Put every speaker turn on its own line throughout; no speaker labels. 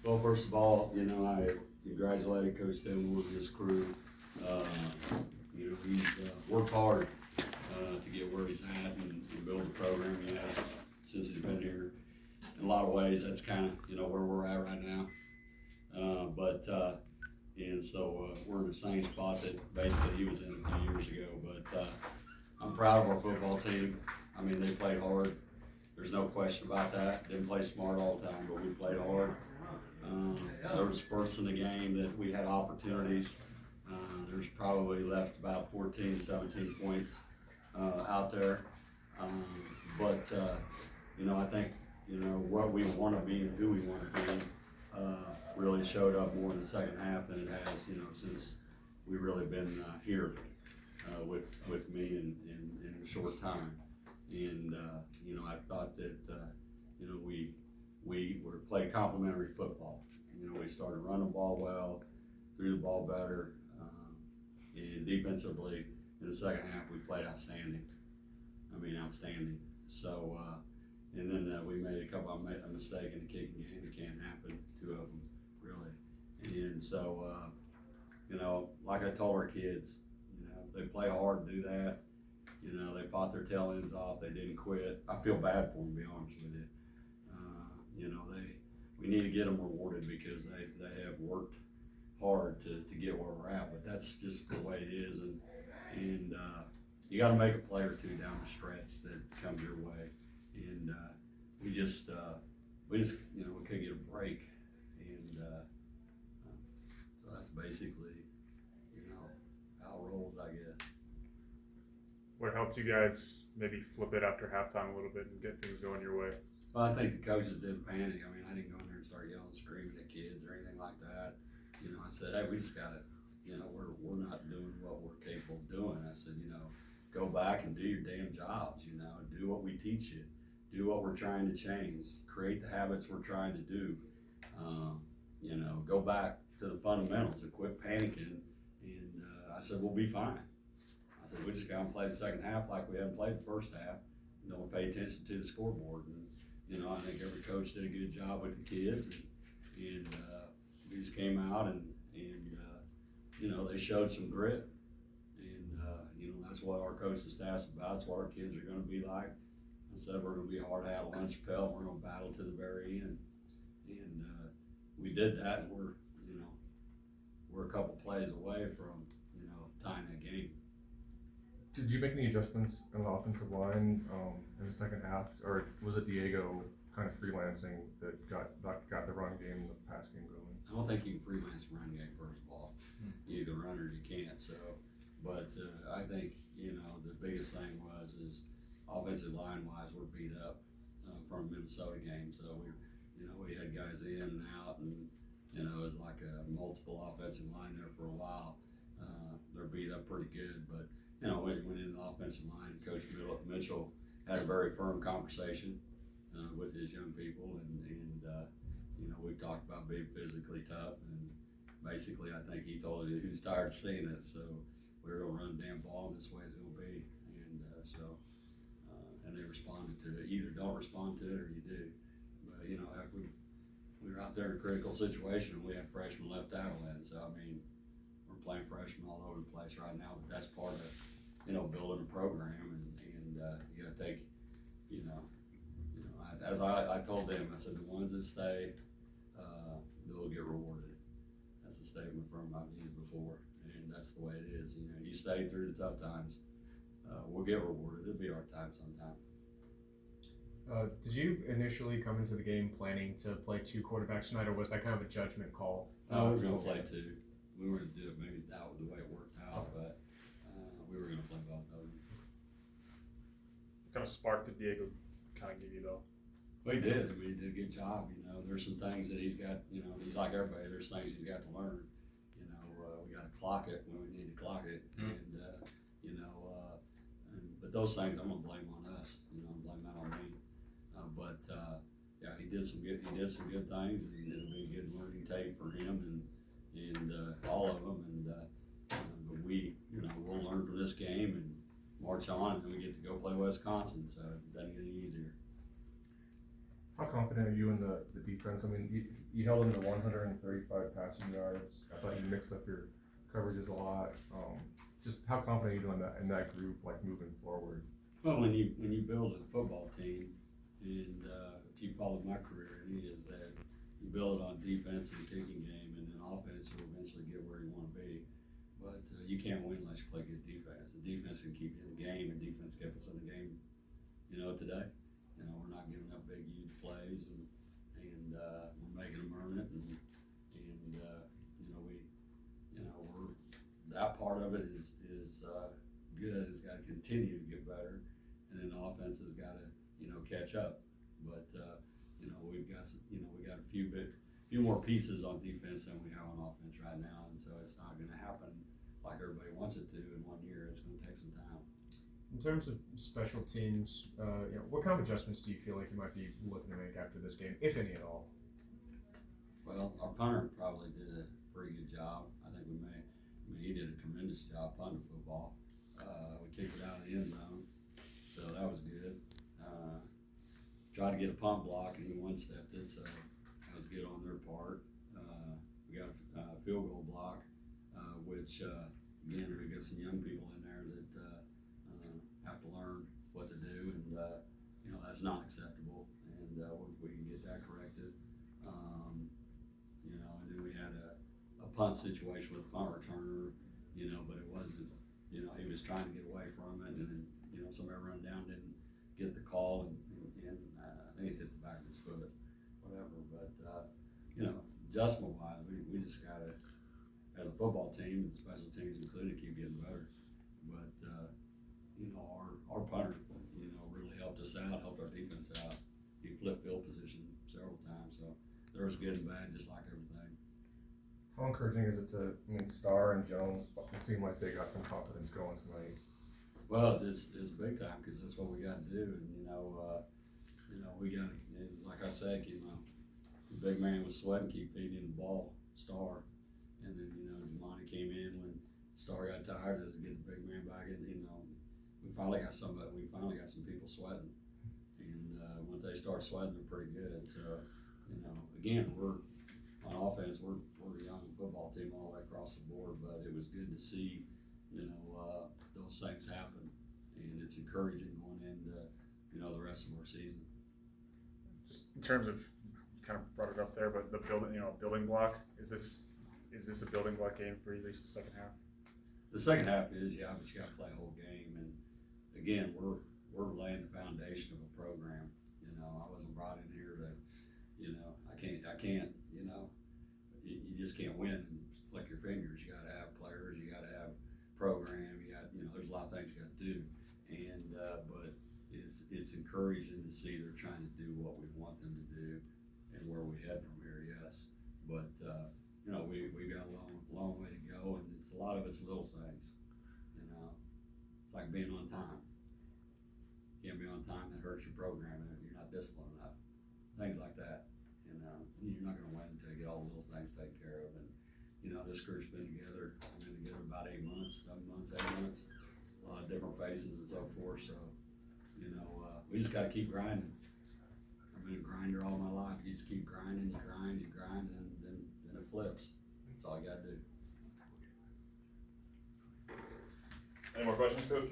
Well, first of all, I congratulate Coach Denwood and his crew. He's worked hard to get where he's at and build the program he has since he's been here. In a lot of ways, that's kind of where we're at right now. We're in the same spot that basically he was in a few years ago. But I'm proud of our football team. I mean, they played hard. There's no question about that. Didn't play smart all the time, but we played hard. There were spurts in the game that we had opportunities. There's probably left about 14, 17 points out there. I think, what we want to be and who we want to be really showed up more in the second half than it has, since we've really been here with me in a short time. And, I thought that, we played complementary football. We started running the ball well, threw the ball better, and defensively in the second half we played outstanding. So, and then we made a mistake in the kicking game. It can't happen, two of them, really. And so, like I told our kids, if they play hard and do that, they fought their tail ends off, they didn't quit. I feel bad for them, to be honest with you. We need to get them rewarded because they have worked hard to get where we're at, but that's just the way it is. And you got to make a play or two down the stretch that comes your way. And we couldn't get a break. And so that's basically, how it rolls, I guess.
What helped you guys maybe flip it after halftime a little bit and get things going your way?
Well, I think the coaches didn't panic. I didn't go in there and start yelling, screaming at kids or anything like that. I said, hey, we just got to, we're not doing what we're capable of doing. I said, go back and do your damn jobs, do what we teach you, do what we're trying to change, create the habits we're trying to do, go back to the fundamentals and quit panicking. And I said, we'll be fine. I said, we just got to play the second half like we haven't played the first half. Don't pay attention to the scoreboard. And, I think every coach did a good job with the kids. And we just came out and they showed some grit. And, that's what our coaching staff's about. It's what our kids are going to be like. I said, we're going to be hard at a lunch pail. We're going to battle to the very end. And we did that, and we're a couple plays away from, tying that game.
Did you make any adjustments on the offensive line in the second half, or was it Diego kind of freelancing that got the run game and the pass game going?
I don't think you can freelance a run game, first of all. You can run or you can't. So, but I think the biggest thing is offensive line wise, we're beat up from the Minnesota game. So we had guys in and out, and it was like a multiple offensive line there for a while. They're beat up pretty good, but we went in the offensive line. Coach Mitchell had a very firm conversation with his young people, and we talked about being physically tough, and basically I think he told us he was tired of seeing it, so we were going to run the damn ball, and this way it's going to be. And they responded to it. Either don't respond to it or you do. But we were out there in a critical situation, and we had freshmen left tackle in, so we're playing freshmen all over the place right now, but that's part of building a program, and you got to take, as I told them, I said the ones that stay, they'll get rewarded. That's a statement from I've used before, and that's the way it is. You stay through the tough times, we'll get rewarded. It'll be our time sometime.
Did you initially come into the game planning to play two quarterbacks tonight, or was that kind of a judgment call?
No, we were going to play two. We were going to do it maybe that was the way it worked out, but we were going to play both of them.
What kind of spark did Diego kind of give you, though?
Well, he did. He did a good job. There's some things that he's got. He's like everybody. There's things he's got to learn. We got to clock it when we need to clock it, but those things I'm gonna blame on us. Blame that on me. Yeah, he did some good things, and it'll be a good learning tape for him and all of them. But we'll learn from this game and march on, and then we get to go play Wisconsin. So it doesn't get any easier.
How confident are you in the defense? I mean, you held them to 135 passing yards. I thought you mixed up your coverages a lot. Just how confident are you doing that in that group, like moving forward?
Well, when you build a football team, and if you followed my career, it is that you build it on defense and kicking game, and then offense will eventually get where you want to be. But you can't win unless you play good defense. The defense can keep you in the game, and defense kept us in the game. Today, we're not giving up big, huge plays, and we're making them earn it, and we're that part of it is good. It's got to continue to get better, and then the offense has got to catch up. But we've got a few more pieces on defense than we have on offense right now, and so it's not going to happen like everybody wants it to in 1 year. It's going to take some time.
In terms of special teams, what kind of adjustments do you feel like you might be looking to make after this game, if any at all?
Well, our punter probably did a pretty good job. I think he did a tremendous job punting the football. We kicked it out of the end zone, so that was good. Tried to get a punt block, and he one-stepped it, so that was good on their part. We got a field goal block, which, again, we got some young people in there that have to learn what to do, and that's not acceptable, and we can get that corrected. And then we had a punt situation with a punt returner, but it wasn't, he was trying to get away from it, and then somebody run down, didn't get the call, and I think it hit the back of his foot, whatever. But adjustment wise, we just gotta, as a football team and special teams included, keep getting better. But our punter, really helped us out, helped our defense out. He flipped field position several times, so there was good and bad, just like everything.
How encouraging is it Starr and Jones, it seemed like they got some confidence going tonight.
Well, it's big time, because that's what we got to do, and we got to, like I said, the big man was sweating, keep feeding the ball, Starr, and then Monty came in when Starr got tired, doesn't get the big man back in. We finally got some people sweating, and once they start sweating, they're pretty good. So again, we're on offense, we're a young football team all the way across the board, but it was good to see those things happen, and it's encouraging going into the rest of our season.
Just in terms of, you kind of brought it up there, but the building block, is this a building block game for at least the second half?
The second half is, yeah, but you got to play a whole game, and again, we're laying the foundation of a program. I wasn't brought in here to, I can't, you just can't win and flick your fingers. You got to have players, you got to have program, there's a lot of things you got to do, and but it's encouraging to see they're trying to do what we want them to do, and where we head from here. Yes, but we got a long way to go, and a lot of it's little things. It's like being on time. You can't be on time, that hurts your program, and you're not disciplined enough. Things like that. You're not going to win until you get all the little things taken care of. And this crew's been together about 8 months, 7 months, 8 months. A lot of different faces and so forth. So we just got to keep grinding. I've been a grinder all my life. You just keep grinding, you grind, and then it flips. That's all you got to do.
Any more questions, Coach?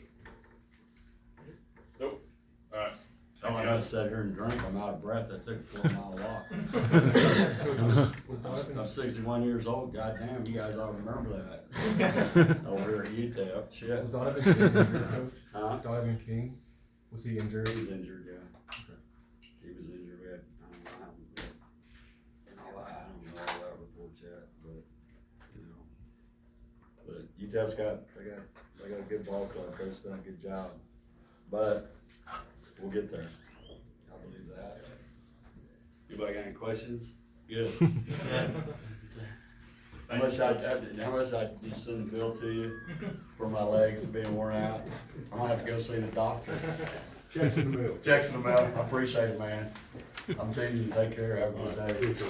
Nope. All right.
I just sat here and drank. I'm out of breath. I took a 4-mile walk. I'm 61 years old. Goddamn, you guys ought to remember that. Over here at UTEP. Shit.
Was Donovan King injured, Coach?
Huh?
Donovan King? Was he injured?
He was injured, yeah.
Okay.
He was injured. I don't know all that reports yet, but UTEP's got a good ball club. Coach's done a good job, but we'll get there. I believe that. Anybody got any questions? Good. How much I just send a bill to you for my legs being worn out? I'm gonna have to go see the doctor.
Checks in the mail.
Checks in the mail. I appreciate it, man. I'm teasing you. Take care. Have a good day.